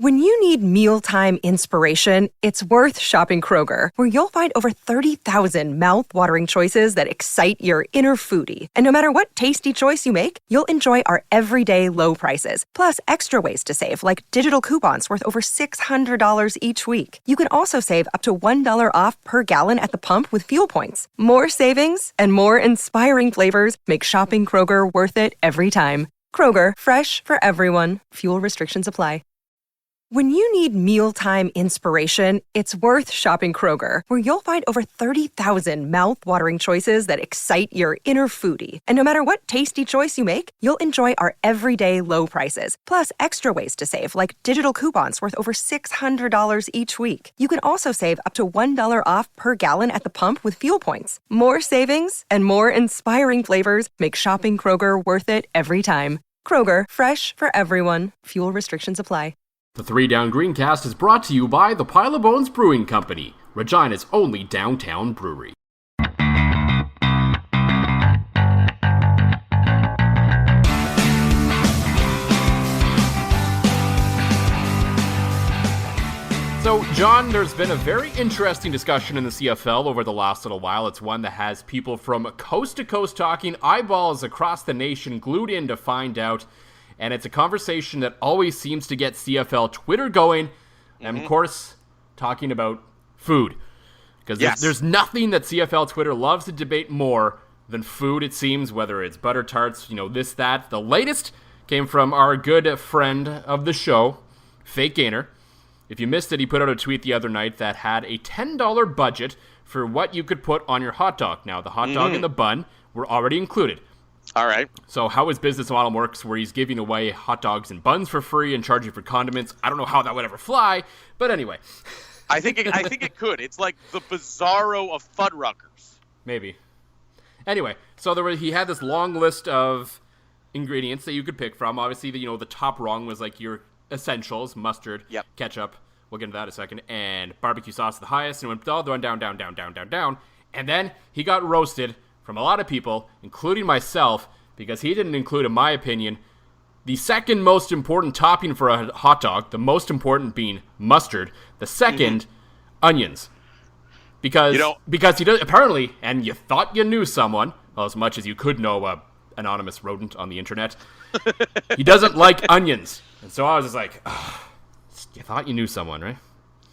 When you need mealtime inspiration, it's worth shopping Kroger, where you'll find over 30,000 mouth-watering choices that excite your inner foodie. And no matter what tasty choice you make, you'll enjoy our everyday low prices, plus extra ways to save, like digital coupons worth over $600 each week. You can also save up to $1 off per gallon at the pump with fuel points. More savings and more inspiring flavors make shopping Kroger worth it every time. Kroger, fresh for everyone. Fuel restrictions apply. When you need mealtime inspiration, it's worth shopping Kroger, where you'll find over 30,000 mouth-watering choices that excite your inner foodie. And no matter what tasty choice you make, you'll enjoy our everyday low prices, plus extra ways to save, like digital coupons worth over $600 each week. You can also save up to $1 off per gallon at the pump with fuel points. More savings and more inspiring flavors make shopping Kroger worth it every time. Kroger, fresh for everyone. Fuel restrictions apply. The 3 Down Greencast is brought to you by the Pile O'Bones Brewing Company, Regina's only downtown brewery. So, John, there's been a very interesting discussion in the CFL over the last little while. It's one that has people from coast to coast talking, eyeballs across the nation glued in to find out. And it's a conversation that always seems to get CFL Twitter going. And, of course, talking about food. Because there's nothing that CFL Twitter loves to debate more than food, it seems, whether it's butter tarts, this, that. The latest came from our good friend of the show, Fake Gainer. If you missed it, he put out a tweet the other night that had a $10 budget for what you could put on your hot dog. Now, the hot dog and the bun were already included. All right. So how his business model works, where he's giving away hot dogs and buns for free and charging for condiments. I don't know how that would ever fly, but anyway. I think it could. It's like the Bizarro of Fuddruckers. Maybe. Anyway, so he had this long list of ingredients that you could pick from. Obviously, the top rung was like your essentials: mustard, ketchup. We'll get into that in a second, and barbecue sauce the highest, and went all the way down. And then he got roasted from a lot of people, including myself, because he didn't include, in my opinion, the second most important topping for a hot dog, the most important being mustard, the second, onions. Because he does, apparently, and you thought you knew someone, well, as much as you could know a anonymous rodent on the internet, he doesn't like onions. And so I was just like, you thought you knew someone, right?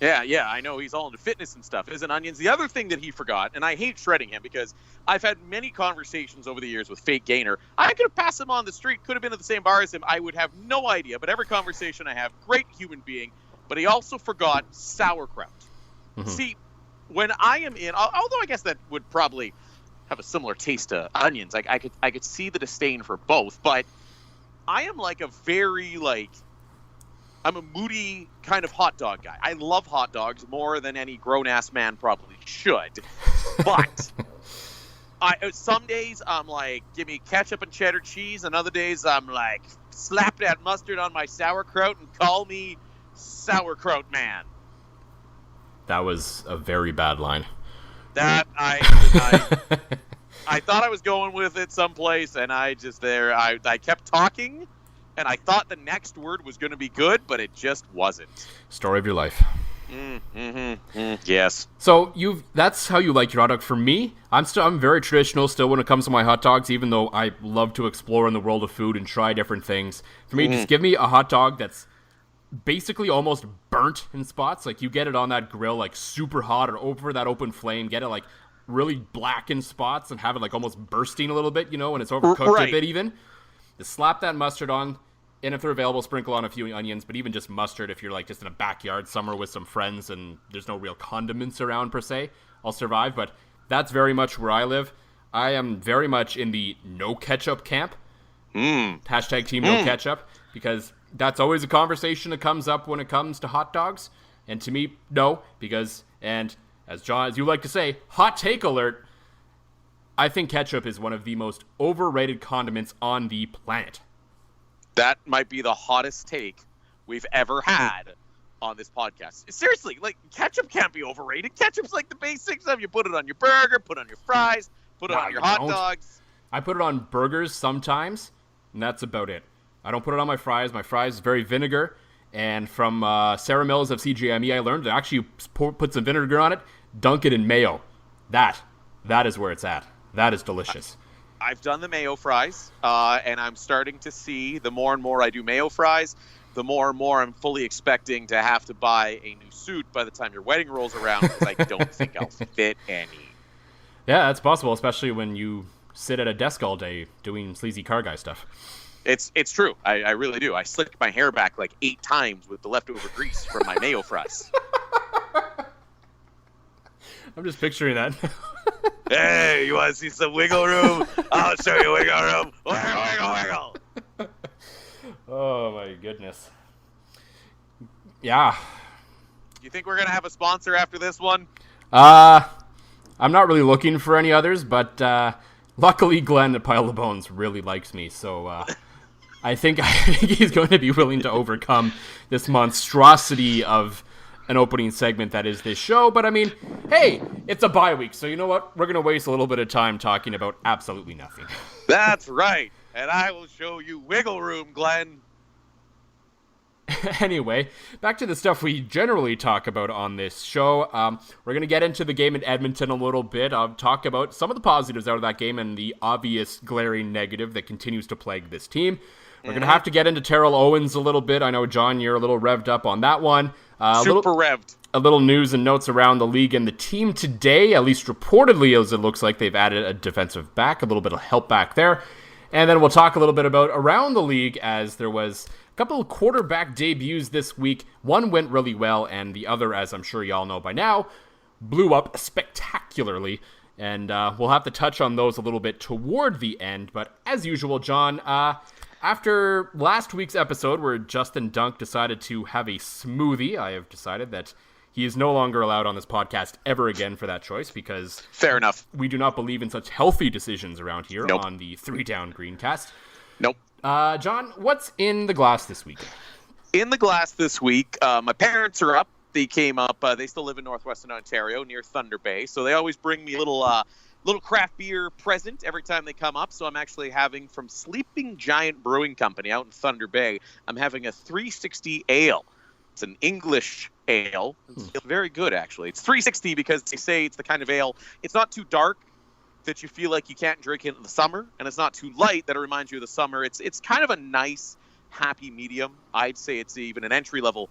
Yeah, I know he's all into fitness and stuff. Isn't onions? The other thing that he forgot, and I hate shredding him because I've had many conversations over the years with Fake Gainer. I could have passed him on the street, could have been at the same bar as him. I would have no idea. But every conversation I have, great human being. But he also forgot sauerkraut. Mm-hmm. See, when I am in, although I guess that would probably have a similar taste to onions. I could see the disdain for both. But I am like a very I'm a moody kind of hot dog guy. I love hot dogs more than any grown-ass man probably should. But some days I'm like, give me ketchup and cheddar cheese, and other days I'm like, slap that mustard on my sauerkraut and call me sauerkraut man. That was a very bad line. That I thought I was going with it someplace, and I kept talking. And I thought the next word was going to be good, but it just wasn't. Story of your life. Yes. So that's how you like your hot dog. For me, I'm very traditional still when it comes to my hot dogs, even though I love to explore in the world of food and try different things. For me, just give me a hot dog that's basically almost burnt in spots. Like you get it on that grill, like super hot or over that open flame. Get it like really black in spots and have it like almost bursting a little bit, when it's overcooked a bit even. Just slap that mustard on. And if they're available, sprinkle on a few onions, but even just mustard, if you're like just in a backyard somewhere with some friends and there's no real condiments around per se, I'll survive. But that's very much where I live. I am very much in the no ketchup camp. Hashtag team no ketchup, because that's always a conversation that comes up when it comes to hot dogs. And to me, no, because, and as John, as you like to say, hot take alert, I think ketchup is one of the most overrated condiments on the planet. That might be the hottest take we've ever had on this podcast. Seriously, ketchup can't be overrated. Ketchup's like the basics of you put it on your burger, put it on your fries, put it on your hot dogs. I put it on burgers sometimes, and that's about it. I don't put it on my fries. My fries is very vinegar, And from Sarah Mills of CGME, I learned to actually put some vinegar on it, dunk it in mayo. That is where it's at. That is delicious. I've done the mayo fries, and I'm starting to see the more and more I do mayo fries, the more and more I'm fully expecting to have to buy a new suit by the time your wedding rolls around, because I don't think I'll fit any. Yeah, that's possible, especially when you sit at a desk all day doing sleazy car guy stuff. It's true. I really do. I slicked my hair back like 8 times with the leftover grease from my mayo fries. I'm just picturing that. Hey, you want to see some wiggle room? I'll show you wiggle room. Wiggle, wiggle, wiggle. Oh, my goodness. Yeah. You think we're going to have a sponsor after this one? I'm not really looking for any others, but luckily Glenn at Pile O'Bones really likes me, so I think he's going to be willing to overcome this monstrosity of an opening segment that is this show. But I mean, hey, it's a bye week, so you know what? We're going to waste a little bit of time talking about absolutely nothing. That's right, and I will show you wiggle room, Glenn. Anyway, back to the stuff we generally talk about on this show. We're going to get into the game in Edmonton a little bit. I'll talk about some of the positives out of that game and the obvious glaring negative that continues to plague this team. We're going to have to get into Terrell Owens a little bit. I know, John, you're a little revved up on that one. Super revved. A little news and notes around the league and the team today, at least reportedly, as it looks like they've added a defensive back, a little bit of help back there. And then we'll talk a little bit about around the league, as there was a couple of quarterback debuts this week. One went really well, and the other, as I'm sure y'all know by now, blew up spectacularly. And we'll have to touch on those a little bit toward the end. But as usual, John, after last week's episode where Justin Dunk decided to have a smoothie, I have decided that he is no longer allowed on this podcast ever again for that choice, because fair enough, we do not believe in such healthy decisions around here. Nope. On the 3 Down Greencast. Nope. John, what's in the glass this week? In the glass this week, my parents are up. They came up. They still live in northwestern Ontario near Thunder Bay, so they always bring me a little craft beer present every time they come up. So I'm actually having from Sleeping Giant Brewing Company out in Thunder Bay. I'm having a 360 ale. It's an English ale. It's very good, actually. It's 360 because they say it's the kind of ale. It's not too dark that you feel like you can't drink it in the summer, and it's not too light that it reminds you of the summer. It's kind of a nice, happy medium. I'd say it's even an entry-level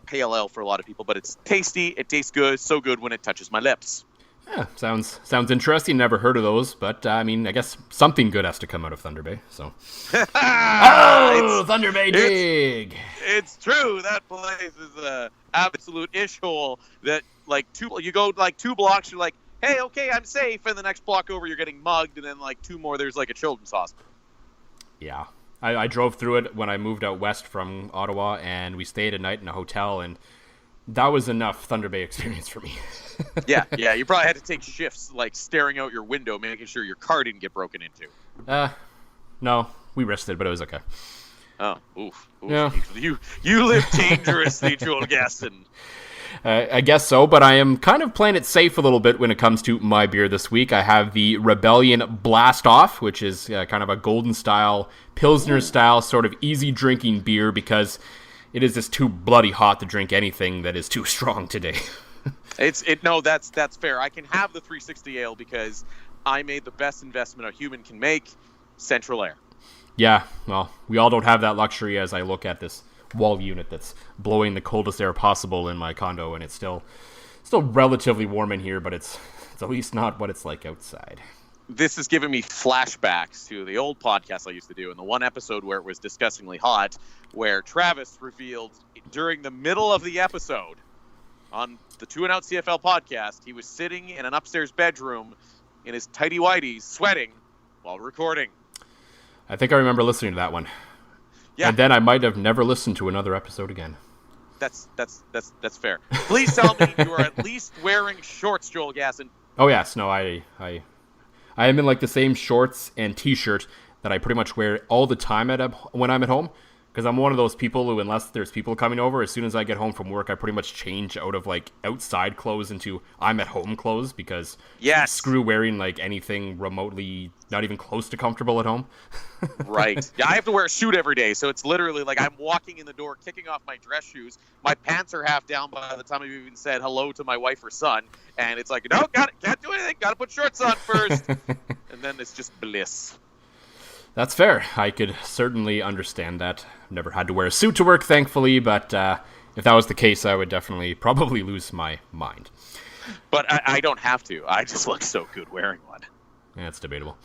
pale ale for a lot of people, but it's tasty. It tastes good. So good when it touches my lips. Yeah, sounds interesting. Never heard of those, but I mean, I guess something good has to come out of Thunder Bay. So, Thunder Bay dig! It's true. That place is a absolute ish-hole. That you go 2 blocks, you're like, hey, okay, I'm safe, and the next block over, you're getting mugged, and then 2 more, there's a children's hospital. Yeah, I drove through it when I moved out west from Ottawa, and we stayed a night in a hotel, and that was enough Thunder Bay experience for me. yeah, you probably had to take shifts, staring out your window, making sure your car didn't get broken into. No, we risked it, but it was okay. Oh, oof. Yeah. You live dangerously, Joel Gasson. I guess so, but I am kind of playing it safe a little bit when it comes to my beer this week. I have the Rebellion Blast Off, which is kind of a golden style, Pilsner style, sort of easy drinking beer, because it is just too bloody hot to drink anything that is too strong today. No, that's fair. I can have the 360 ale because I made the best investment a human can make, central air. Yeah, well, we all don't have that luxury as I look at this wall unit that's blowing the coldest air possible in my condo, and it's still relatively warm in here, but it's at least not what it's like outside. This is giving me flashbacks to the old podcast I used to do, and the one episode where it was disgustingly hot, where Travis revealed during the middle of the episode on the 2 and Out CFL podcast, he was sitting in an upstairs bedroom in his tighty whities, sweating while recording. I think I remember listening to that one. Yeah. And then I might have never listened to another episode again. That's fair. Please tell me you are at least wearing shorts, Joel Gasson. Oh yes, no, I am in the same shorts and t-shirt that I pretty much wear all the time when I'm at home. Because I'm one of those people who, unless there's people coming over, as soon as I get home from work, I pretty much change out of like outside clothes into I'm at home clothes, because screw wearing like anything remotely not even close to comfortable at home. Right. Yeah, I have to wear a suit every day, so it's literally like I'm walking in the door, kicking off my dress shoes. My pants are half down by the time I've even said hello to my wife or son, and it's like, no, can't do anything. Got to put shorts on first, and then it's just bliss. That's fair. I could certainly understand that. Never had to wear a suit to work, thankfully, but if that was the case, I would definitely probably lose my mind. But I don't have to. I just look so good wearing one. Yeah, it's debatable.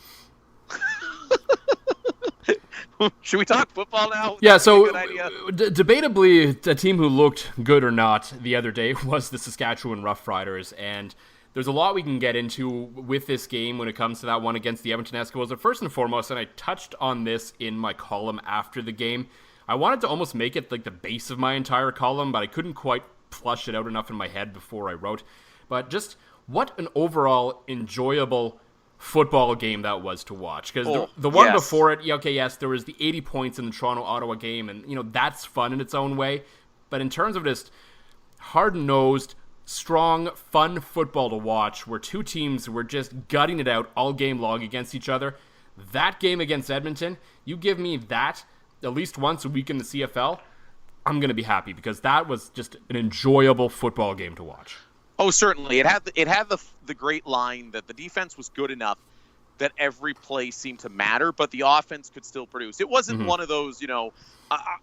Should we talk football now? Yeah, so debatably, a team who looked good or not the other day was the Saskatchewan Roughriders, and there's a lot we can get into with this game when it comes to that one against the Edmonton Eskimos. But first and foremost, and I touched on this in my column after the game, I wanted to almost make it like the base of my entire column, but I couldn't quite flush it out enough in my head before I wrote. But just what an overall enjoyable football game that was to watch. Because the one before it, yes, there was the 80 points in the Toronto-Ottawa game, and that's fun in its own way. But in terms of just hard-nosed, strong, fun football to watch, where two teams were just gutting it out all game long against each other, that game against Edmonton, you give me that at least once a week in the CFL, I'm going to be happy, because that was just an enjoyable football game to watch. Oh, certainly. It had the great line that the defense was good enough that every play seemed to matter, but the offense could still produce. It wasn't one of those,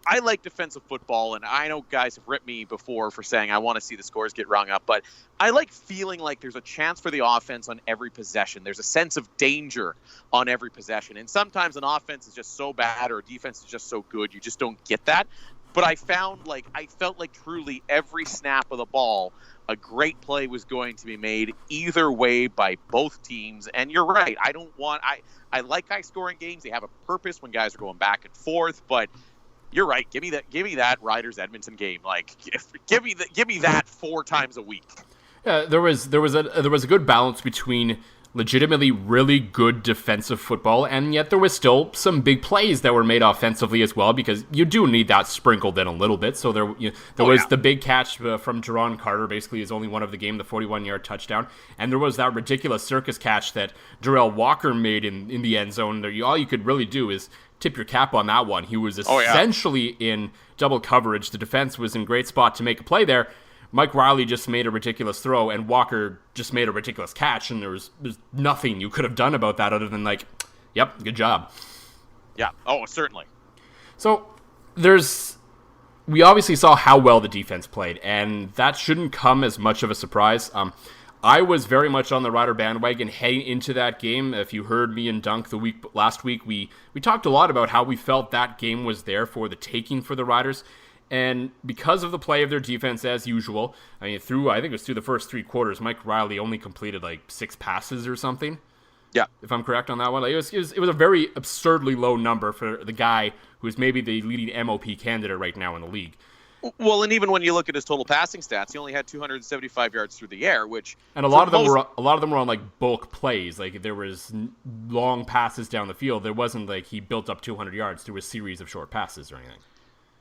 I like defensive football, and I know guys have ripped me before for saying I want to see the scores get rung up, but I like feeling like there's a chance for the offense on every possession. There's a sense of danger on every possession, and sometimes an offense is just so bad or a defense is just so good, you just don't get that. But I felt like truly every snap of the ball, a great play was going to be made either way by both teams. And you're right. I like high scoring games. They have a purpose when guys are going back and forth, but you're right. Give me that Riders Edmonton game. Like, give me that 4 times a week. Yeah, there was a good balance between legitimately really good defensive football, and yet there was still some big plays that were made offensively as well, because you do need that sprinkled in a little bit. So there was the big catch from Jerron Carter, basically his only one of the game, the 41-yard touchdown, and there was that ridiculous circus catch that Terrell Walker made in the end zone. All you could really do is tip your cap on that one. He was essentially in double coverage. The defense was in great spot to make a play there. Mike Riley just made a ridiculous throw, and Walker just made a ridiculous catch, and there's nothing you could have done about that other than like, yep, good job. Yeah, certainly. So we obviously saw how well the defense played, and that shouldn't come as much of a surprise. I was very much on the Rider bandwagon heading into that game. If you heard me and Dunk last week, we talked a lot about how we felt that game was there for the taking for the Riders. And because of the play of their defense, as usual, I think it was through the first 3 quarters, Mike Riley only completed like 6 passes or something. Yeah, if I'm correct on that one. Like, it was a very absurdly low number for the guy who's maybe the leading MOP candidate right now in the league. Well, and even when you look at his total passing stats, he only had 275 yards through the air, and a lot of them were on like bulk plays. Like, there was long passes down the field. There wasn't like he built up 200 yards through a series of short passes or anything.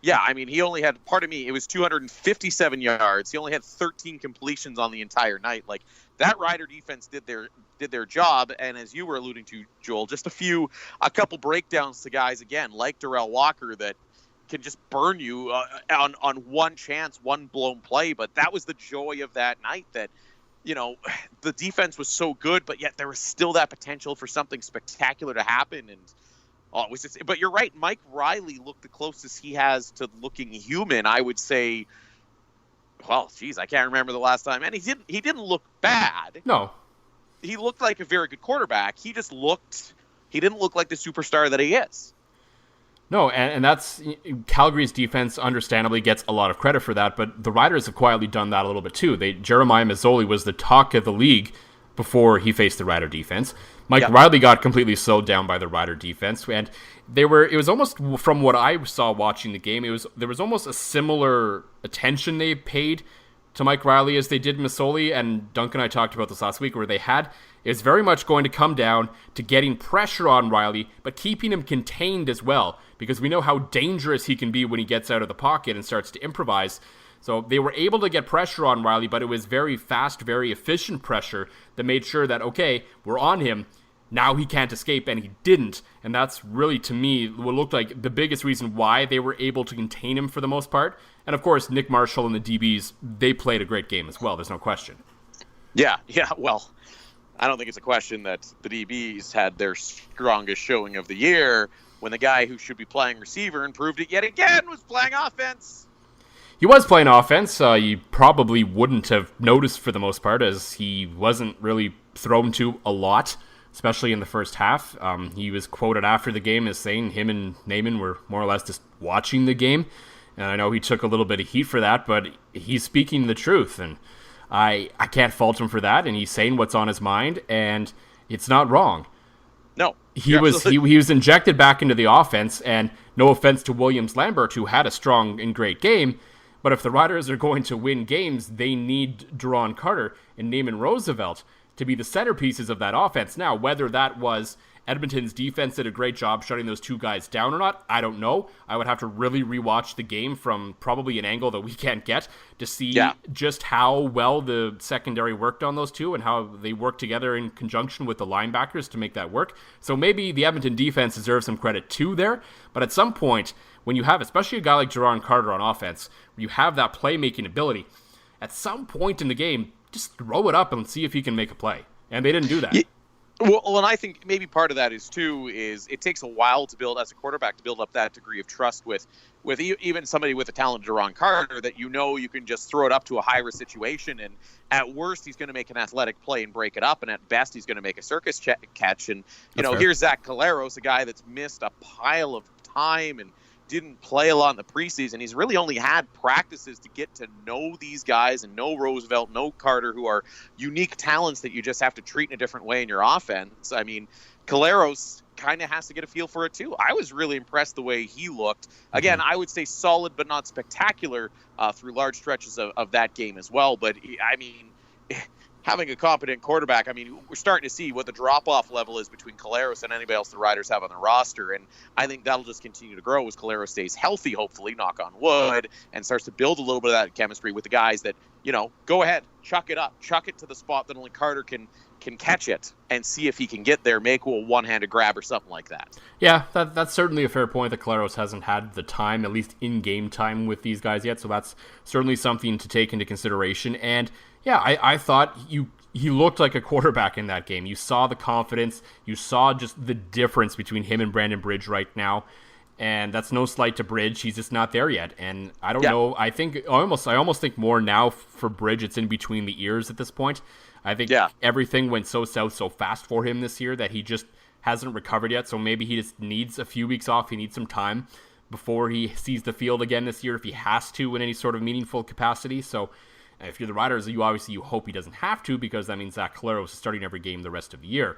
Yeah, I mean, he only had, it was 257 yards. He only had 13 completions on the entire night. Like, that Rider defense did their job, and as you were alluding to, Joel, just a couple breakdowns to guys, again, like Terrell Walker, that can just burn you on one chance, one blown play. But that was the joy of that night, that, the defense was so good, but yet there was still that potential for something spectacular to happen, and but you're right. Mike Riley looked the closest he has to looking human. I would say, well, geez, I can't remember the last time. And he didn't look bad. No. He looked like a very good quarterback. He didn't look like the superstar that he is. No, and that's Calgary's defense understandably gets a lot of credit for that, but the Riders have quietly done that a little bit too. Jeremiah Mazzoli was the talk of the league before he faced the Rider defense. Mike Riley got completely slowed down by the Rider defense, and it was almost, from what I saw watching the game, there was almost a similar attention they paid to Mike Riley as they did Masoli, and Duncan and I talked about this last week, where they had, is very much going to come down to getting pressure on Riley, but keeping him contained as well, because we know how dangerous he can be when he gets out of the pocket and starts to improvise. So they were able to get pressure on Riley, but it was very fast, very efficient pressure that made sure that, okay, we're on him. Now he can't escape, and he didn't. And that's really, to me, what looked like the biggest reason why they were able to contain him for the most part. And, of course, Nick Marshall and the DBs, they played a great game as well. There's no question. Yeah, well, I don't think it's a question that the DBs had their strongest showing of the year when the guy who should be playing receiver and proved it yet again was playing offense. He was playing offense. You probably wouldn't have noticed for the most part, as he wasn't really thrown to a lot, especially in the first half. He was quoted after the game as saying him and Naaman were more or less just watching the game. And I know he took a little bit of heat for that, but he's speaking the truth. And I can't fault him for that. And he's saying what's on his mind, and it's not wrong. No. He was injected back into the offense, and no offense to Williams Lambert, who had a strong and great game, but if the Riders are going to win games, they need Duron Carter and Naaman Roosevelt to be the centerpieces of that offense. Now, whether that was Edmonton's defense did a great job shutting those two guys down or not, I don't know. I would have to really rewatch the game from probably an angle that we can't get to see just how well the secondary worked on those two and how they worked together in conjunction with the linebackers to make that work. So maybe the Edmonton defense deserves some credit too there, but at some point, when you have, especially a guy like Duron Carter on offense, where you have that playmaking ability, at some point in the game, just throw it up and see if he can make a play. And they didn't do that. Yeah. Well, and I think maybe part of that is it takes a while to build, as a quarterback, to build up that degree of trust with even somebody with the talent of Duron Carter, that you can just throw it up to a high-risk situation, and at worst he's going to make an athletic play and break it up, and at best he's going to make a circus catch. And here's Zach Caleros, a guy that's missed a pile of time and didn't play a lot in the preseason. He's really only had practices to get to know these guys and know Roosevelt, know Carter, who are unique talents that you just have to treat in a different way in your offense. I mean, Caleros kind of has to get a feel for it too. I was really impressed the way he looked. Again, I would say solid but not spectacular through large stretches of that game as well. But, I mean, having a competent quarterback, I mean, we're starting to see what the drop-off level is between Caleros and anybody else the Riders have on their roster, and I think that'll just continue to grow as Caleros stays healthy, hopefully, knock on wood, and starts to build a little bit of that chemistry with the guys that, go ahead, chuck it up, chuck it to the spot that only Carter can catch it, and see if he can get there, make a one-handed grab or something like that. Yeah, that's certainly a fair point that Caleros hasn't had the time, at least in-game time with these guys yet, so that's certainly something to take into consideration. And yeah, I thought he looked like a quarterback in that game. You saw the confidence. You saw just the difference between him and Brandon Bridge right now. And that's no slight to Bridge. He's just not there yet. And I don't know. I almost think more now for Bridge, it's in between the ears at this point. I think everything went so south so fast for him this year that he just hasn't recovered yet. So maybe he just needs a few weeks off. He needs some time before he sees the field again this year, if he has to in any sort of meaningful capacity. So if you're the Riders, you hope he doesn't have to, because that means Zach Caleros is starting every game the rest of the year.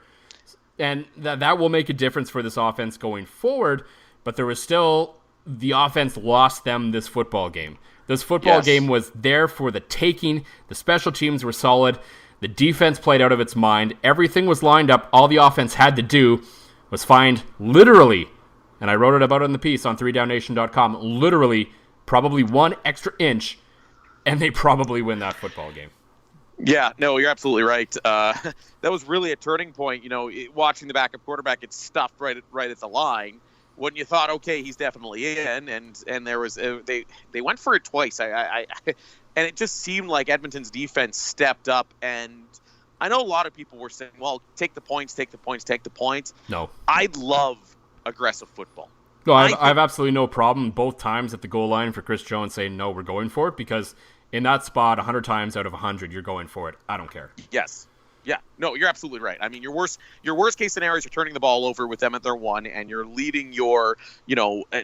And that will make a difference for this offense going forward, but there was still, the offense lost them this football game. This football game was there for the taking. The special teams were solid. The defense played out of its mind. Everything was lined up. All the offense had to do was find, literally, and I wrote it about it in the piece on 3downnation.com, literally probably one extra inch, and they probably win that football game. Yeah, no, you're absolutely right. That was really a turning point. Watching the backup quarterback get stuffed right at the line when you thought, okay, he's definitely in, and there was they went for it twice. And it just seemed like Edmonton's defense stepped up. And I know a lot of people were saying, well, take the points. No, I love aggressive football. No, I have absolutely no problem both times at the goal line for Chris Jones saying, no, we're going for it, because in that spot, 100 times out of 100, you're going for it. I don't care. Yes. Yeah. No, you're absolutely right. I mean, your worst case scenario is you're turning the ball over with them at their one, and you're leading your,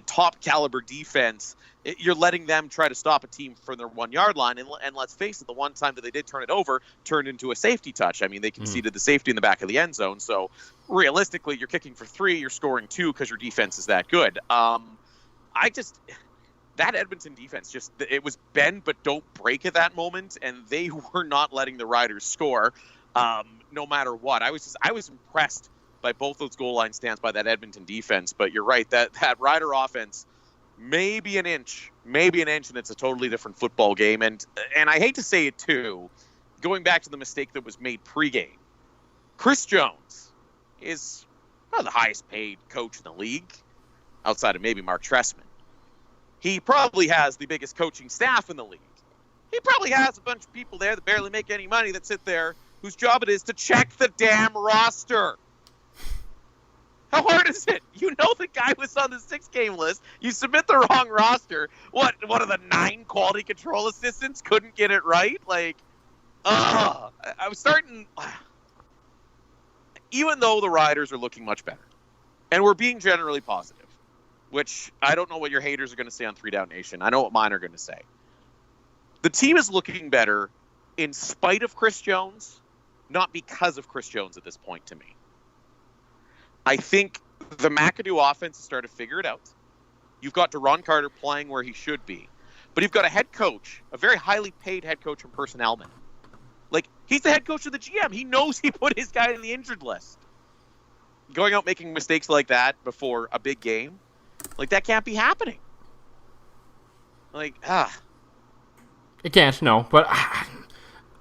top caliber defense. You're letting them try to stop a team from their 1 yard line. And let's face it, the one time that they did turn it over turned into a safety touch. I mean, they conceded the safety in the back of the end zone. So realistically, you're kicking for 3, you're scoring 2 because your defense is that good. that Edmonton defense it was bend but don't break at that moment, and they were not letting the Riders score no matter what. I was impressed by both those goal line stands by that Edmonton defense, but you're right, that Rider offense, maybe an inch, and it's a totally different football game. And I hate to say it too, going back to the mistake that was made pregame, Chris Jones is the highest paid coach in the league, outside of maybe Mark Trestman. He probably has the biggest coaching staff in the league. He probably has a bunch of people there that barely make any money that sit there whose job it is to check the damn roster. How hard is it? You know the guy was on the 6-game list. You submit the wrong roster. What, one of the 9 quality control assistants couldn't get it right? Like, I was starting... Even though the Riders are looking much better, and we're being generally positive, which I don't know what your haters are going to say on 3 Down Nation. I know what mine are going to say. The team is looking better in spite of Chris Jones, not because of Chris Jones at this point to me. I think the McAdoo offense has started to figure it out. You've got Duron Carter playing where he should be, but you've got a head coach, a very highly paid head coach from Personnel Man. Like, he's the head coach of the GM. He knows he put his guy in the injured list. Going out making mistakes like that before a big game, like, that can't be happening. Like, It can't, no. But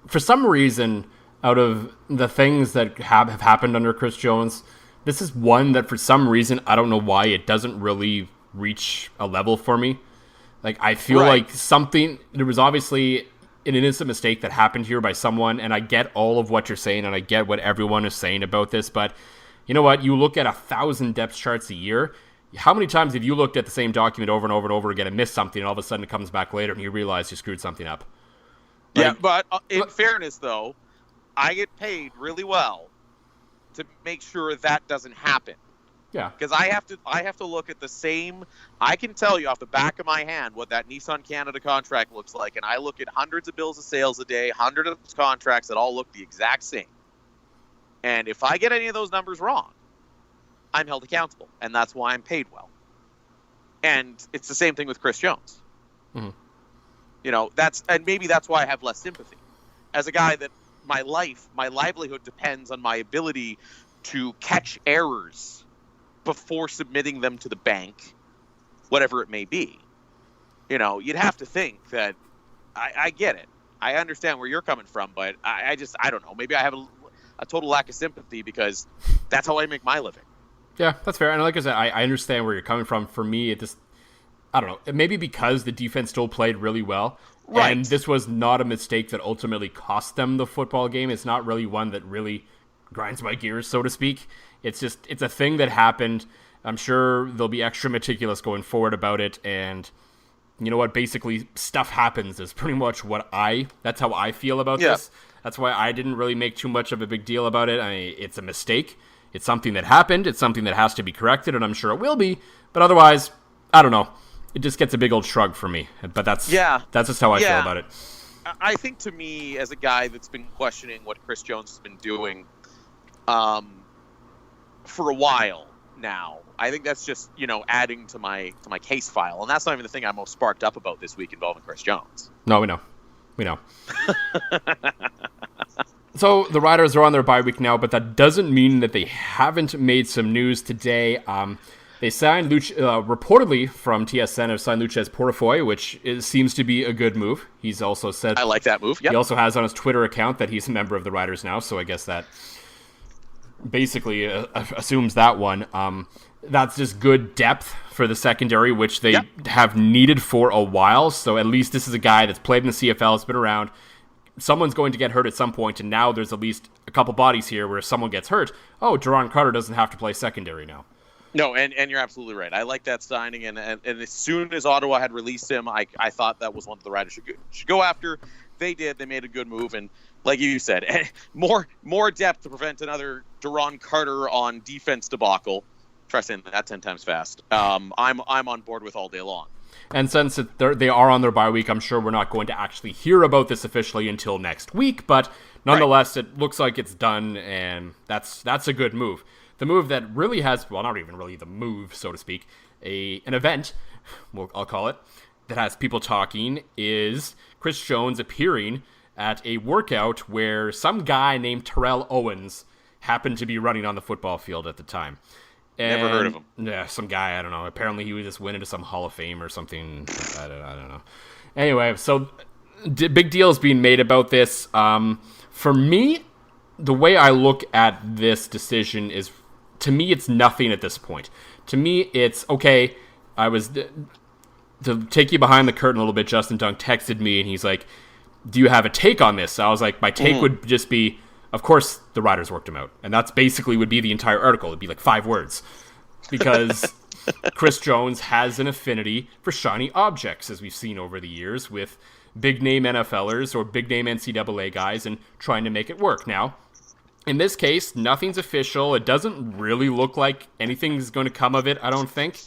for some reason, out of the things that have happened under Chris Jones, this is one that for some reason, I don't know why, it doesn't really reach a level for me. Like, I feel like there was obviously an innocent mistake that happened here by someone, and I get all of what you're saying, and I get what everyone is saying about this, but you know what? You look at 1,000 depth charts a year. How many times have you looked at the same document over and over and over again and missed something, and all of a sudden it comes back later and you realize you screwed something up? Yeah, but in fairness, though, I get paid really well to make sure that doesn't happen. Yeah. Because I have to look at the same. I can tell you off the back of my hand what that Nissan Canada contract looks like, and I look at hundreds of bills of sales a day, hundreds of contracts that all look the exact same. And if I get any of those numbers wrong, I'm held accountable, and that's why I'm paid well. And it's the same thing with Chris Jones. Mm-hmm. You know, maybe that's why I have less sympathy. As a guy that my livelihood depends on my ability to catch errors before submitting them to the bank, whatever it may be. You know, you'd have to think that I get it. I understand where you're coming from, but I don't know. Maybe I have a total lack of sympathy because that's how I make my living. Yeah, that's fair. And like I said, I understand where you're coming from. For me, it just, I don't know, maybe because the defense still played really well. Right. And this was not a mistake that ultimately cost them the football game. It's not really one that really grinds my gears, so to speak. It's a thing that happened. I'm sure they'll be extra meticulous going forward about it. And you know what? Basically, stuff happens is pretty much that's how I feel about this. That's why I didn't really make too much of a big deal about it. It's a mistake. It's something that happened. It's something that has to be corrected, and I'm sure it will be. But otherwise, I don't know. It just gets a big old shrug for me. But that's just how I feel about it. I think to me, as a guy that's been questioning what Chris Jones has been doing for a while now, I think that's just, adding to my case file. And that's not even the thing I'm most sparked up about this week involving Chris Jones. No, we know. So the Riders are on their bye week now, but that doesn't mean that they haven't made some news today. They signed reportedly from TSN have signed Loucheiz Purifoy, which seems to be a good move. He's also said I like that move. Yep. He also has on his Twitter account that he's a member of the Riders now, so I guess that basically assumes that one. That's just good depth for the secondary, which they have needed for a while. So at least this is a guy that's played in the CFL, has been around. Someone's going to get hurt at some point, and now there's at least a couple bodies here where if someone gets hurt, Duron Carter doesn't have to play secondary now. No, and you're absolutely right. I like that signing, and as soon as Ottawa had released him, I thought that was one that the Riders should go after. They did. They made a good move, and like you said, more depth to prevent another Duron Carter on defense debacle. Try saying that 10 times fast. I'm on board with all day long. And since they are on their bye week, I'm sure we're not going to actually hear about this officially until next week. But nonetheless, It looks like it's done, and that's a good move. The move that really has, well, not even really the move, so to speak, an event, I'll call it, that has people talking is Chris Jones appearing at a workout where some guy named Terrell Owens happened to be running on the football field at the time. And, never heard of him. Yeah, some guy, I don't know. Apparently he was just went into some Hall of Fame or something. I don't know. Anyway, so big deal is being made about this. For me, the way I look at this decision is, to me, it's nothing at this point. To me, it's, okay, to take you behind the curtain a little bit, Justin Dunk texted me, and he's like, do you have a take on this? I was like, my take would just be, of course the Riders worked him out. And that's basically would be the entire article. It'd be like 5 words. Because Chris Jones has an affinity for shiny objects, as we've seen over the years, with big-name NFLers or big-name NCAA guys and trying to make it work. Now, in this case, nothing's official. It doesn't really look like anything's going to come of it, I don't think.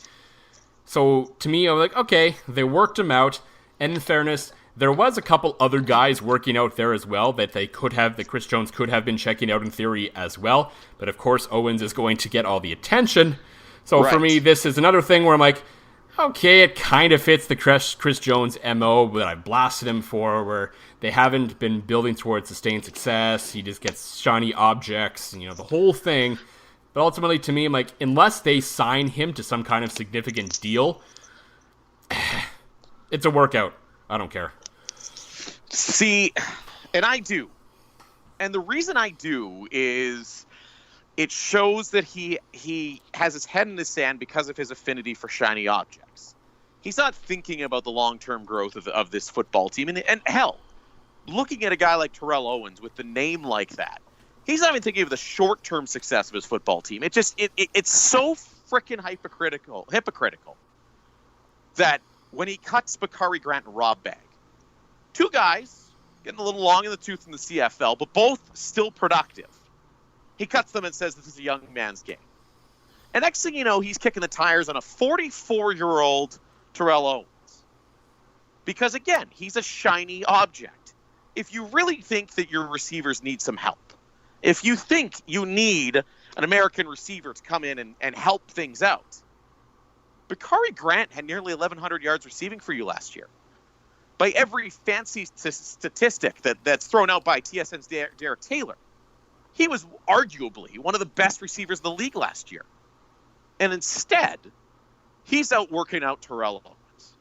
So, to me, I was like, okay, they worked him out. And in fairness, there was a couple other guys working out there as well that Chris Jones could have been checking out in theory as well. But, of course, Owens is going to get all the attention. So, For me, this is another thing where I'm like, okay, it kind of fits the Chris Jones MO that I blasted him for, where they haven't been building towards sustained success. He just gets shiny objects, the whole thing. But ultimately, to me, I'm like, unless they sign him to some kind of significant deal, it's a workout. I don't care. See, and I do. And the reason I do is it shows that he has his head in the sand because of his affinity for shiny objects. He's not thinking about the long-term growth of this football team. And hell, looking at a guy like Terrell Owens with the name like that, he's not even thinking of the short-term success of his football team. It's so freaking hypocritical that when he cuts Bakari Grant and Rob Bagg, 2 guys getting a little long in the tooth in the CFL, but both still productive, he cuts them and says this is a young man's game. And next thing you know, he's kicking the tires on a 44-year-old Terrell Owens. Because, again, he's a shiny object. If you really think that your receivers need some help, if you think you need an American receiver to come in and help things out, Bakari Grant had nearly 1,100 yards receiving for you last year. By every fancy statistic that's thrown out by TSN's Derek Taylor, he was arguably one of the best receivers in the league last year. And instead, he's out working out Terrell Owens.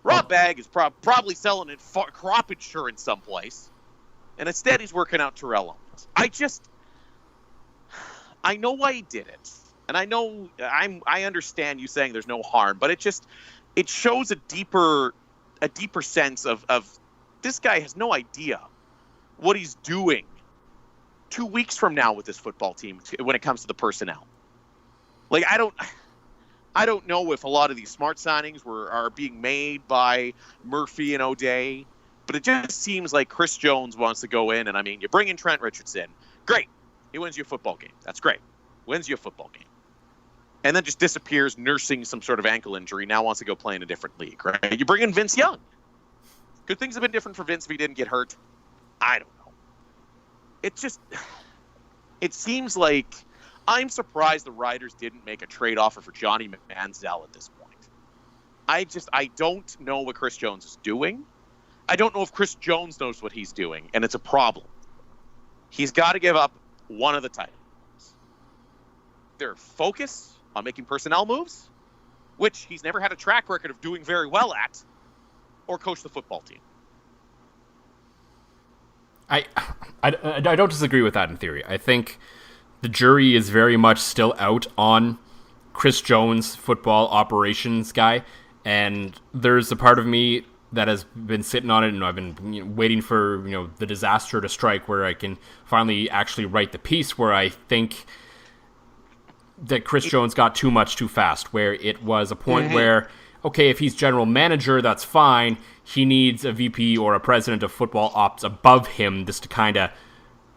Rob Bagg is probably selling crop insurance someplace. And instead, he's working out Terrell Owens. I know why he did it. And I understand you saying there's no harm, but it shows a deeper sense of this guy has no idea what he's doing 2 weeks from now with this football team when it comes to the personnel. Like, I don't know if a lot of these smart signings are being made by Murphy and O'Day, but it just seems like Chris Jones wants to go in, and I mean, you bring in Trent Richardson, great, he wins you a football game, that's great, wins you a football game, and then just disappears nursing some sort of ankle injury, now wants to go play in a different league, right? You bring in Vince Young. Could things have been different for Vince if he didn't get hurt? I don't know. It seems like I'm surprised the Riders didn't make a trade offer for Johnny Manziel at this point. I don't know what Chris Jones is doing. I don't know if Chris Jones knows what he's doing, and it's a problem. He's got to give up one of the titles. Their focus on making personnel moves, which he's never had a track record of doing very well at, or coach the football team. I don't disagree with that in theory. I think the jury is very much still out on Chris Jones, football operations guy, and there's a part of me that has been sitting on it, and I've been waiting for the disaster to strike where I can finally actually write the piece where I think that Chris Jones got too much too fast, where it was a point where, okay, if he's general manager, that's fine. He needs a VP or a president of football ops above him just to kind of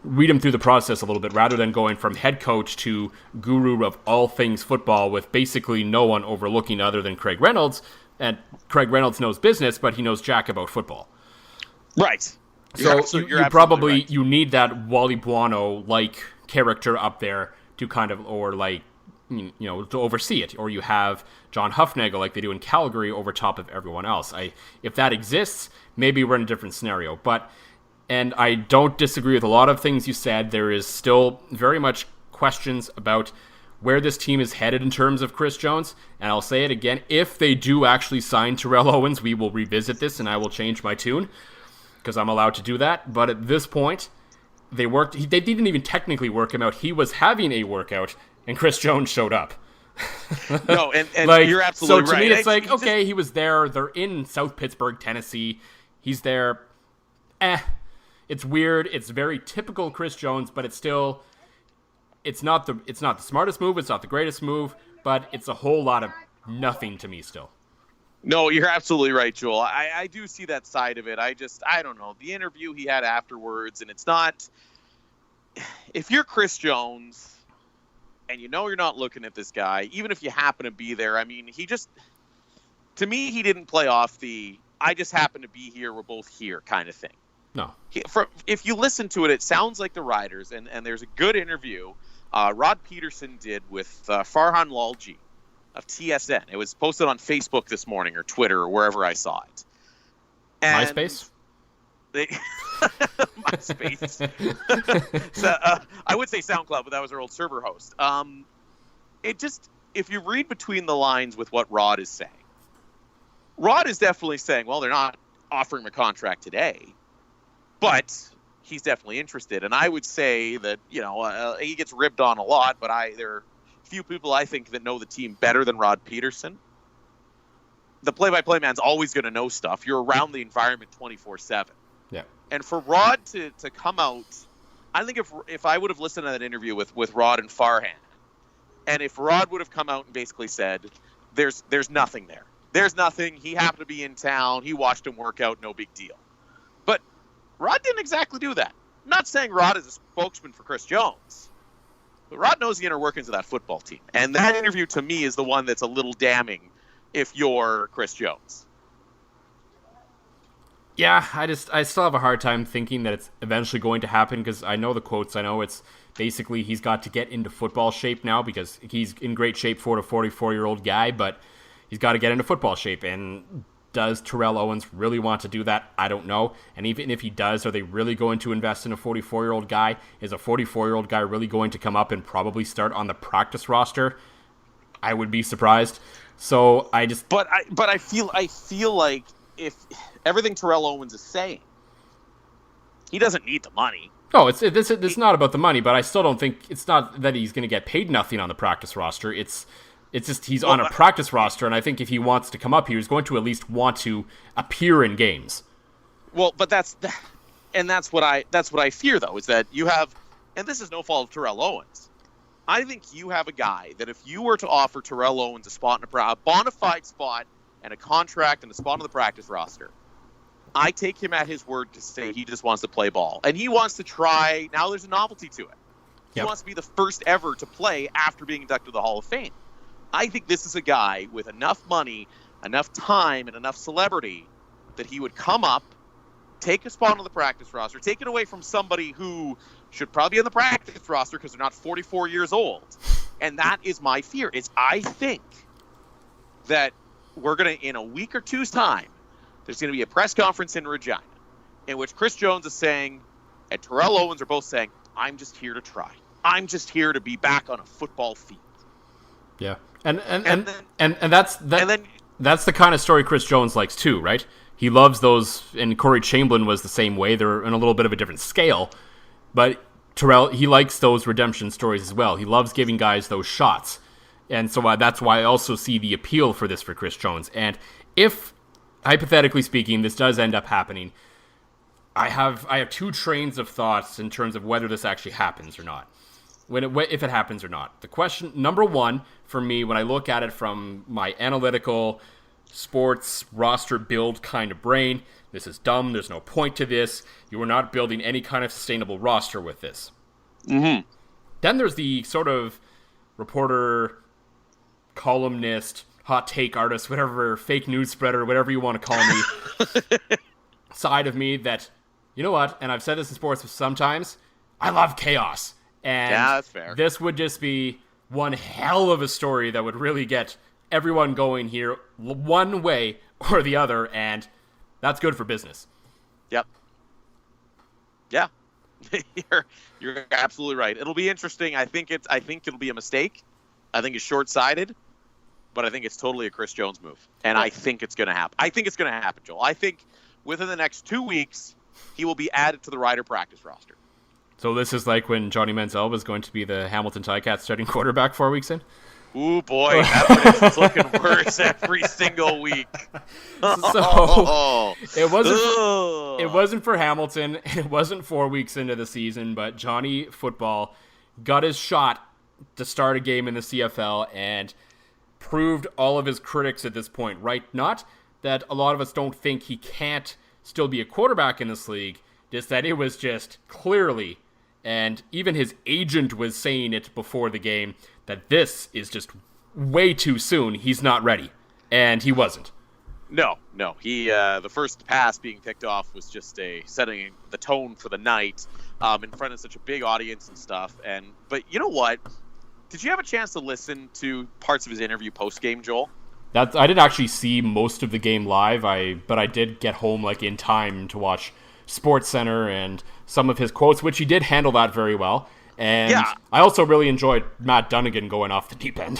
read him through the process a little bit, rather than going from head coach to guru of all things football with basically no one overlooking other than Craig Reynolds. And Craig Reynolds knows business, but he knows jack about football. Right. So you probably right. You need that Wally Buono-like character up there to kind of, or like to oversee it, or you have John Huffnagel like they do in Calgary over top of everyone else. If that exists, maybe we're in a different scenario. And I don't disagree with a lot of things you said. There is still very much questions about where this team is headed in terms of Chris Jones. And I'll say it again, if they do actually sign Terrell Owens, we will revisit this and I will change my tune because I'm allowed to do that. But at this point, they didn't even technically work him out. He was having a workout and Chris Jones showed up. No, and you're absolutely right. So to me, it's like, okay, he was there. They're in South Pittsburgh, Tennessee. He's there. It's weird. It's very typical Chris Jones, but it's still, it's not the smartest move. It's not the greatest move, but it's a whole lot of nothing to me still. No, you're absolutely right, Joel. I do see that side of it. I don't know. The interview he had afterwards, and it's not, if you're Chris Jones and you're not looking at this guy, even if you happen to be there, I mean, to me, he didn't play off the, I just happen to be here, we're both here kind of thing. No. If you listen to it, it sounds like the Riders, and there's a good interview Rod Peterson did with Farhan Lalji of TSN. It was posted on Facebook this morning or Twitter or wherever I saw it. And MySpace? MySpace. So, I would say SoundCloud, but that was our old server host. If you read between the lines with what Rod is saying, Rod is definitely saying, well, they're not offering him a contract today, but he's definitely interested. And I would say that, he gets ribbed on a lot, but there are few people I think that know the team better than Rod Peterson. The play-by-play man's always going to know stuff. You're around the environment 24/7. Yeah. And for Rod to come out, I think if I would have listened to that interview with Rod and Farhan, and if Rod would have come out and basically said, there's nothing there. There's nothing. He happened to be in town. He watched him work out. No big deal. But Rod didn't exactly do that. I'm not saying Rod is a spokesman for Chris Jones, but Rod knows the inner workings of that football team. And that interview to me is the one that's a little damning if you're Chris Jones. Yeah, I still have a hard time thinking that it's eventually going to happen because I know the quotes. I know it's basically he's got to get into football shape now because he's in great shape for a 44-year-old guy, but he's got to get into football shape. And does Terrell Owens really want to do that? I don't know. And even if he does, are they really going to invest in a 44-year-old guy? Is a 44-year-old guy really going to come up and probably start on the practice roster? I would be surprised. So I just... But I feel like if everything Terrell Owens is saying, he doesn't need the money. No, it's not about the money, but I still don't think... It's not that he's going to get paid nothing on the practice roster. It's just he's on a practice roster, and I think if he wants to come up here, he's going to at least want to appear in games. Well, but that's what I fear, though, is that you have... And this is no fault of Terrell Owens. I think you have a guy that if you were to offer Terrell Owens a bona fide spot and a contract and a spot on the practice roster, I take him at his word to say he just wants to play ball. And he wants to try, now there's a novelty to it. He wants to be the first ever to play after being inducted to the Hall of Fame. I think this is a guy with enough money, enough time, and enough celebrity that he would come up, take a spot on the practice roster, take it away from somebody who should probably be on the practice roster because they're not 44 years old. And that is my fear, is I think that we're going to, in a week or two's time, there's going to be a press conference in Regina in which Chris Jones is saying and Terrell Owens are both saying, I'm just here to try. I'm just here to be back on a football field. Yeah. And that's the kind of story Chris Jones likes too, right? He loves those, and Corey Chamberlain was the same way. They're in a little bit of a different scale, but Terrell, he likes those redemption stories as well. He loves giving guys those shots, and so that's why I also see the appeal for this for Chris Jones. And if, hypothetically speaking, this does end up happening, I have two trains of thoughts in terms of whether this actually happens or not. If it happens or not. The question, number one, for me, when I look at it from my analytical sports roster build kind of brain, this is dumb, there's no point to this, you are not building any kind of sustainable roster with this. Mm-hmm. Then there's the sort of reporter, columnist, hot take artist, whatever, fake news spreader, whatever you want to call me, side of me that, you know what, and I've said this in sports sometimes, I love chaos. And yeah, that's fair. This would just be one hell of a story that would really get everyone going here one way or the other, and that's good for business. Yep. Yeah. You're absolutely right. It'll be interesting. I think it'll be a mistake. I think it's short-sighted, but I think it's totally a Chris Jones move. And I think it's going to happen. I think it's going to happen, Joel. I think within the next 2 weeks, he will be added to the Ryder practice roster. So this is like when Johnny Manziel was going to be the Hamilton Ticats starting quarterback 4 weeks in? Ooh, boy, that one is looking worse every single week. So it wasn't for Hamilton. It wasn't 4 weeks into the season, but Johnny Football got his shot to start a game in the CFL and proved all of his critics at this point right. Not that a lot of us don't think he can't still be a quarterback in this league, just that it was just clearly, and even his agent was saying it before the game, that this is just way too soon. He's not ready. And he wasn't. No. He the first pass being picked off was just setting the tone for the night in front of such a big audience and stuff. But you know what? Did you have a chance to listen to parts of his interview post-game, Joel? I didn't actually see most of the game live, but I did get home in time to watch SportsCenter and some of his quotes, which he did handle that very well. And yeah. I also really enjoyed Matt Dunnigan going off the deep end.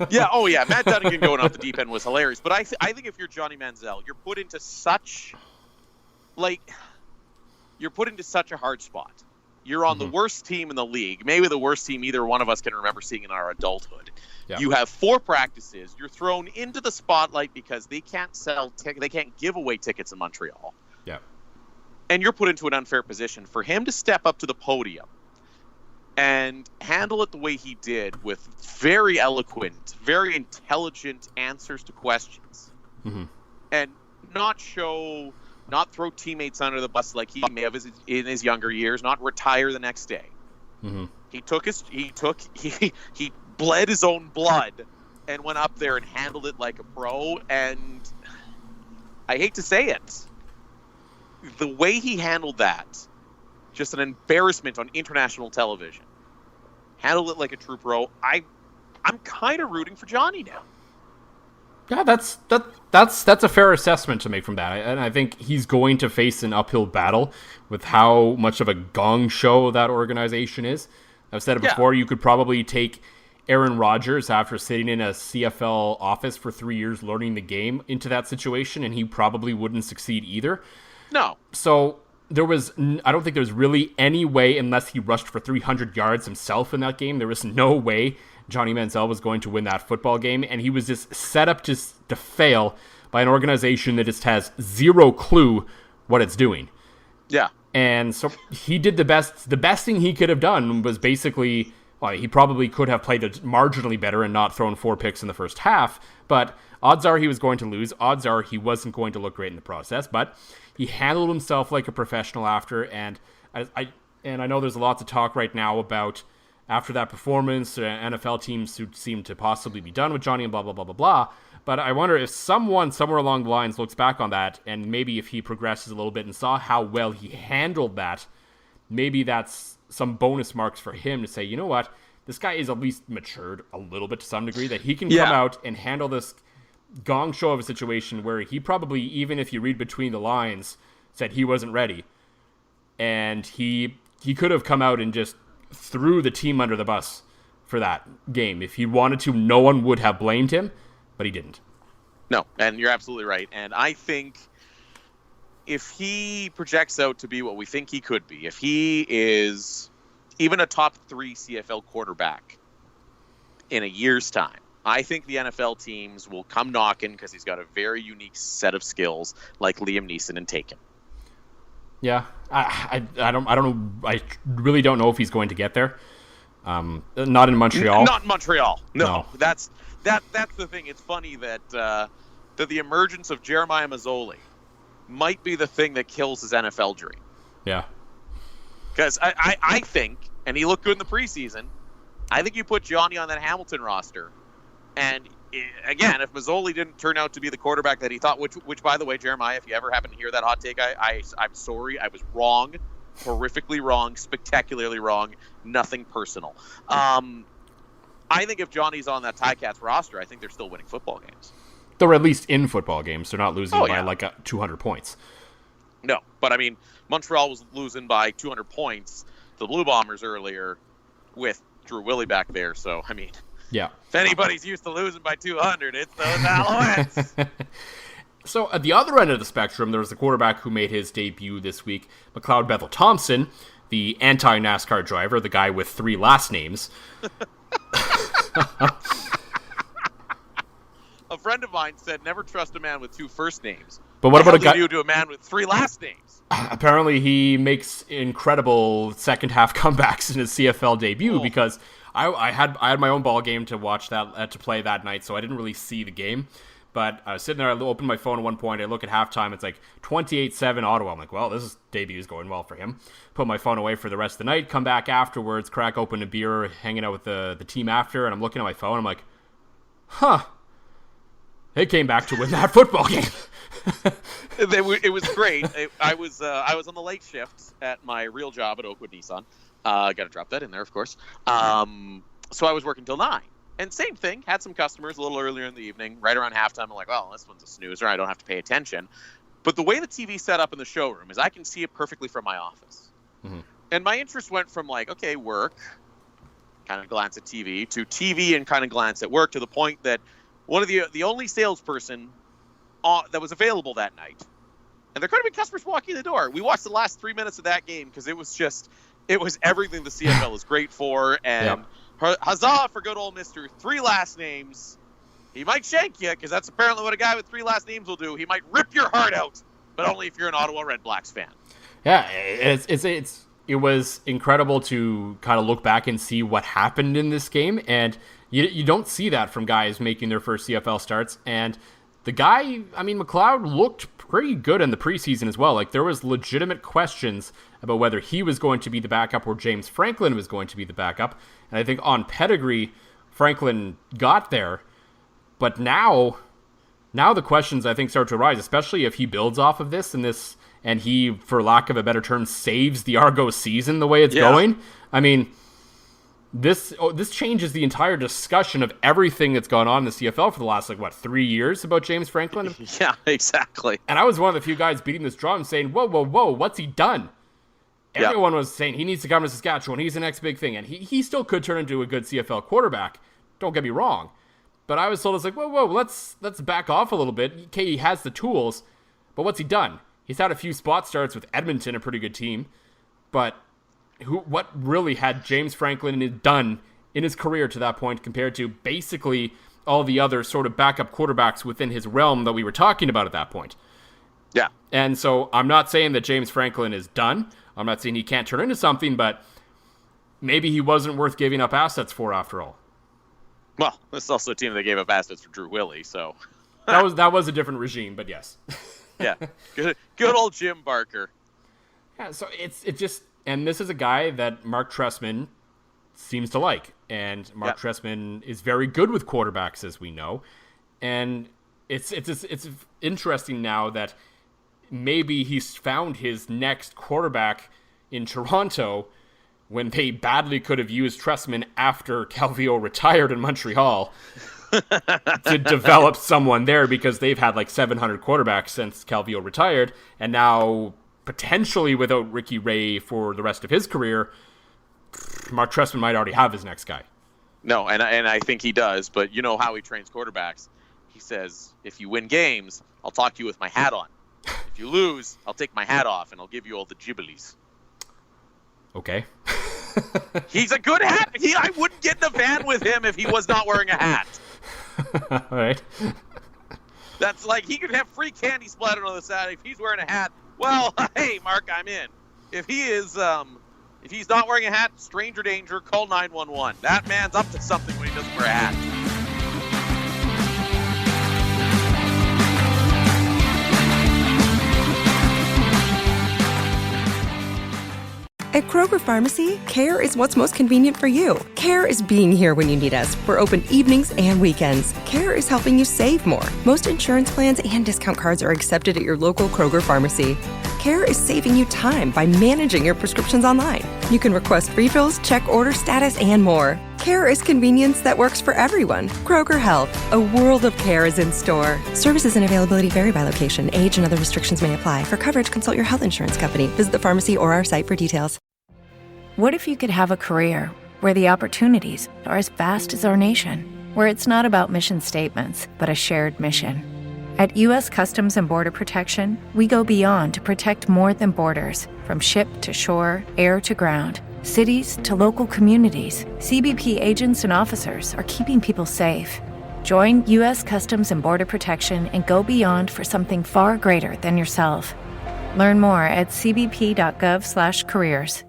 Yeah, Matt Dunnigan going off the deep end was hilarious. But I think if you're Johnny Manziel, you're put into such a hard spot. You're on the worst team in the league, maybe the worst team either one of us can remember seeing in our adulthood. Yeah. You have 4 practices. You're thrown into the spotlight because they can't they can't give away tickets in Montreal. Yeah. And you're put into an unfair position. For him to step up to the podium and handle it the way he did, with very eloquent, very intelligent answers to questions, and not throw teammates under the bus like he may have in his younger years, not retire the next day. He bled his own blood and went up there and handled it like a pro. And I hate to say it, the way he handled that, just an embarrassment on international television. Handled it like a true pro. I'm kind of rooting for Johnny now. Yeah, that's a fair assessment to make from that. And I think he's going to face an uphill battle with how much of a gong show that organization is. I've said it before, you could probably take Aaron Rodgers after sitting in a CFL office for 3 years learning the game into that situation, and he probably wouldn't succeed either. No. So I don't think there's really any way, unless he rushed for 300 yards himself in that game, there was no way Johnny Manziel was going to win that football game, and he was just set up to fail by an organization that just has zero clue what it's doing. Yeah. And so he did the best thing he could have done was basically, well, he probably could have played it marginally better and not thrown 4 picks in the first half, but odds are he was going to lose. Odds are he wasn't going to look great in the process, but he handled himself like a professional after, and I know there's a lot to talk right now about after that performance, NFL teams who seem to possibly be done with Johnny and blah, blah, blah, blah, blah. But I wonder if someone somewhere along the lines looks back on that, and maybe if he progresses a little bit and saw how well he handled that, maybe that's some bonus marks for him to say, you know what, this guy is at least matured a little bit to some degree, that he can come out and handle this gong show of a situation where he probably, even if you read between the lines, said he wasn't ready. And he could have come out and just threw the team under the bus for that game. If he wanted to, no one would have blamed him, but he didn't. No, and you're absolutely right. And I think if he projects out to be what we think he could be, if he is even a top 3 CFL quarterback in a year's time, I think the NFL teams will come knocking because he's got a very unique set of skills like Liam Neeson and take him. Yeah, I don't know. I really don't know if he's going to get there. Not in Montreal. Not in Montreal. No. That's the thing. It's funny that the emergence of Jeremiah Masoli might be the thing that kills his NFL dream. Yeah. Because I think, and he looked good in the preseason, I think you put Johnny on that Hamilton roster, and again, if Masoli didn't turn out to be the quarterback that he thought, which by the way, Jeremiah, if you ever happen to hear that hot take, I'm sorry, I was wrong, horrifically wrong, spectacularly wrong, nothing personal. I I think if Johnny's on that Ticats roster, I think they're still winning football games. They're at least in football games. They're not losing by 200 points. No, but I mean, Montreal was losing by 200 points to the Blue Bombers earlier with Drew Willie back there. So, I mean, yeah. If anybody's used to losing by 200, it's those Alouettes. So at the other end of the spectrum, there's the quarterback who made his debut this week, McLeod Bethel-Thompson, the anti-NASCAR driver, the guy with 3 last names. A friend of mine said, never trust a man with 2 first names. But what about a guy... you to a man with 3 last names? Apparently he makes incredible second-half comebacks in his CFL debut because I had my own ball game to watch to play that night, so I didn't really see the game. But I was sitting there, I opened my phone at one point, I look at halftime, it's like 28-7 Ottawa. I'm like, well, this debut is going well for him. Put my phone away for the rest of the night, come back afterwards, crack open a beer, hanging out with the team after, and I'm looking at my phone, I'm like, huh, they came back to win that football game. It was great. I was on the late shift at my real job at Oakwood Nissan. Got to drop that in there, of course. So I was working till 9. And same thing, had some customers a little earlier in the evening, right around halftime. I'm like, well, this one's a snoozer. I don't have to pay attention. But the way the TV's set up in the showroom is I can see it perfectly from my office. Mm-hmm. And my interest went from like, okay, work, kind of glance at TV, to TV and kind of glance at work, to the point that one of the only salesperson that was available that night, and there could have been customers walking the door. We watched the last 3 minutes of that game because it was everything the CFL is great for. And huzzah for good old Mr. 3 last names. He might shank you, because that's apparently what a guy with 3 last names will do. He might rip your heart out, but only if you're an Ottawa Red Blacks fan. Yeah, it was incredible to kind of look back and see what happened in this game, and you don't see that from guys making their first CFL starts. And the guy, I mean, McLeod looked pretty good in the preseason as well. Like, there was legitimate questions about whether he was going to be the backup or James Franklin was going to be the backup. And I think on pedigree, Franklin got there. But now the questions, I think, start to arise, especially if he builds off of this and he, for lack of a better term, saves the Argos season the way it's going. I mean, this changes the entire discussion of everything that's gone on in the CFL for the last, 3 years about James Franklin? Yeah, exactly. And I was one of the few guys beating this drum saying, whoa, what's he done? Everyone was saying he needs to come to Saskatchewan. He's the next big thing. And he still could turn into a good CFL quarterback. Don't get me wrong. But I was told, it's like, whoa, let's back off a little bit. Okay, he has the tools, but what's he done? He's had a few spot starts with Edmonton, a pretty good team. But what really had James Franklin done in his career to that point compared to basically all the other sort of backup quarterbacks within his realm that we were talking about at that point? Yeah. And so I'm not saying that James Franklin is done. I'm not saying he can't turn into something, but maybe he wasn't worth giving up assets for after all. Well, this is also a team that gave up assets for Drew Willie, so that was a different regime, but yes. Yeah. Good old Jim Barker. Yeah, so it just, and this is a guy that Mark Trestman seems to like, and Mark Trestman is very good with quarterbacks, as we know. And it's interesting now that maybe he's found his next quarterback in Toronto when they badly could have used Trestman after Calvillo retired in Montreal to develop someone there, because they've had 700 quarterbacks since Calvillo retired, and now potentially without Ricky Ray for the rest of his career, Mark Trestman might already have his next guy. No, and I think he does, but you know how he trains quarterbacks. He says, if you win games, I'll talk to you with my hat on. If you lose, I'll take my hat off and I'll give you all the gibblies. Okay. He's a good hat. I wouldn't get in a van with him if he was not wearing a hat. All right. That's like, he could have free candy splattered on the side if he's wearing a hat. Well, hey, Mark, I'm in. If he's not wearing a hat, stranger danger, call 911. That man's up to something when he doesn't wear a hat. At Kroger Pharmacy, care is what's most convenient for you. Care is being here when you need us. We're open evenings and weekends. Care is helping you save more. Most insurance plans and discount cards are accepted at your local Kroger Pharmacy. Care is saving you time by managing your prescriptions online. You can request refills, check order status, and more. Care is convenience that works for everyone. Kroger Health, a world of care is in store. Services and availability vary by location. Age and other restrictions may apply. For coverage, consult your health insurance company. Visit the pharmacy or our site for details. What if you could have a career where the opportunities are as vast as our nation, where it's not about mission statements, but a shared mission? At U.S. Customs and Border Protection, we go beyond to protect more than borders. From ship to shore, air to ground, cities to local communities, CBP agents and officers are keeping people safe. Join U.S. Customs and Border Protection and go beyond for something far greater than yourself. Learn more at cbp.gov/careers.